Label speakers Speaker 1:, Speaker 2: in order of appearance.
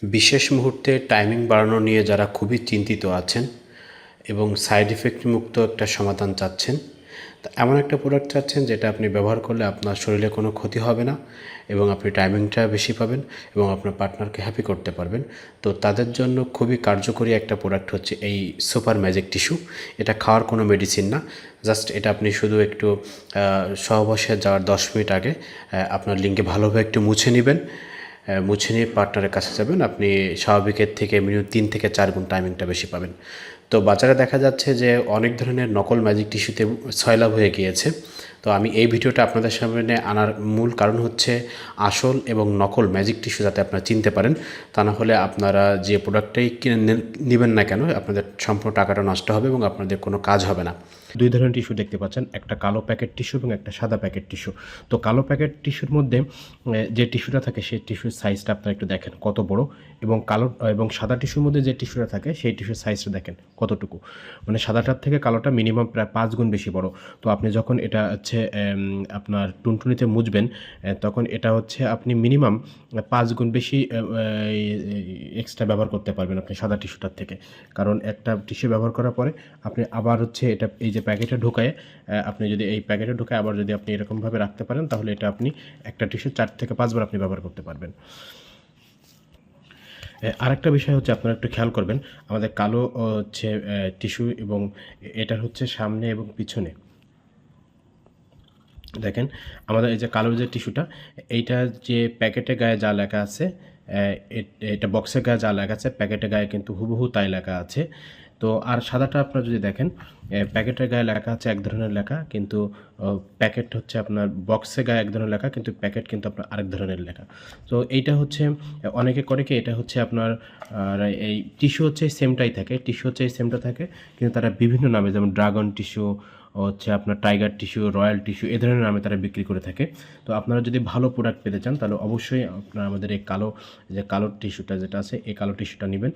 Speaker 1: বিশেষ মুহূর্তে টাইমিং বাড়ানো নিয়ে যারা খুবই চিন্তিত আছেন এবং সাইড ইফেক্ট মুক্ত একটা সমাধান চাচ্ছেন, তা এমন একটা প্রোডাক্ট চাচ্ছেন যেটা আপনি ব্যবহার করলে আপনার শরীরে কোনো ক্ষতি হবে না এবং আপনি টাইমিংটা বেশি পাবেন এবং আপনার পার্টনারকে হ্যাপি করতে পারবেন। তো তাদের জন্য খুবই কার্যকরী একটা প্রোডাক্ট হচ্ছে এই সুপার ম্যাজিক টিস্যু। এটা খাওয়ার কোনো মেডিসিন না, জাস্ট এটা আপনি শুধু একটু সহবাসে যাওয়ার 10 মিনিট আগে আপনার লিঙ্গে ভালোভাবে একটু মুছে নেবেন। মুছে নিয়ে পার্টনারের কাছে যাবেন, আপনি স্বাভাবিকের থেকে মিনিমাম 3 থেকে 4 গুণ টাইমিংটা বেশি পাবেন। তো বাজারে দেখা যাচ্ছে যে অনেক ধরনের নকল ম্যাজিক টিস্যুতে সয়লাভ হয়ে গিয়েছে। তো আমি এই ভিডিওটা আপনাদের সামনে আনার মূল কারণ হচ্ছে আসল এবং নকল ম্যাজিক টিস্যু যাতে আপনারা চিনতে পারেন। তা না হলে আপনারা যে প্রোডাক্টটাই কিনে নেবেন না কেন, আপনাদের সম্পূর্ণ টাকাটা নষ্ট হবে এবং আপনাদের কোনো কাজ হবে না। দুই ধরনের টিস্যু দেখতে পাচ্ছেন, একটা কালো প্যাকেট টিস্যু এবং একটা সাদা প্যাকেট টিস্যু। তো কালো প্যাকেট টিস্যুর মধ্যে যে টিস্যুটা থাকে সেই টিস্যুর সাইজটা আপনারা একটু দেখেন কত বড়, এবং কালো এবং সাদা টিস্যুর মধ্যে যে টিস্যুটা থাকে সেই টিস্যুর সাইজটা দেখেন কতটুকু। মানে সাদাটার থেকে কালোটা মিনিমাম প্রায় 5 গুণ বেশি বড়। তো আপনি যখন এটা হচ্ছে আপনার টুনটুনিতে মুছবেন, তখন এটা হচ্ছে আপনি মিনিমাম 5 গুণ বেশি এক্সট্রা ব্যবহার করতে পারবেন আপনি সাদা টিস্যুটার থেকে। কারণ একটা টিস্যু ব্যবহার করার পরে আপনি আবার হচ্ছে এটা এই যে প্যাকেটে ঢোকায়, আপনি যদি এই প্যাকেটে ঢোকায় আবার যদি আপনি এরকমভাবে রাখতে পারেন, তাহলে এটা আপনি একটা টিস্যু 4 থেকে 5 বার আপনি ব্যবহার করতে পারবেন। আরেকটা বিষয় হচ্ছে আপনারা একটু খেয়াল করবেন, আমাদের কালো হচ্ছে টিস্যু এবং এটার হচ্ছে সামনে এবং পিছনে দেখেন, আমাদের এই যে কালো যে টিস্যুটা, এইটা যে প্যাকেটে গায়ে যা লেখা আছে, এটা বক্সের গায়ে যা লেখা আছে প্যাকেটের গায়ে কিন্তু হুবহু তাই লেখা আছে। তো আর সাদাটা আপনারা যদি দেখেন, প্যাকেটের গায়ে লেখা আছে এক ধরনের লেখা, কিন্তু প্যাকেট হচ্ছে আপনার বক্সের গায়ে এক ধরনের লেখা, কিন্তু প্যাকেট কিন্তু আপনার আরেক ধরনের লেখা। তো এইটা হচ্ছে অনেকে করে কি, এটা হচ্ছে আপনার এই টিস্যু হচ্ছে সেমটাই থাকে, টিস্যু হচ্ছে সেমটা থাকে, কিন্তু তারা বিভিন্ন নামে, যেমন ড্রাগন টিস্যু হচ্ছে আপনার টাইগার টিস্যু, রয়্যাল টিস্যু, এ ধরনের নামে তারা বিক্রি করে থাকে। তো আপনারা যদি ভালো প্রোডাক্ট পেতে চান তাহলে অবশ্যই আপনারা আমাদের এই কালো যে কালো টিস্যুটা যেটা আছে, এই কালো টিস্যুটা নেবেন।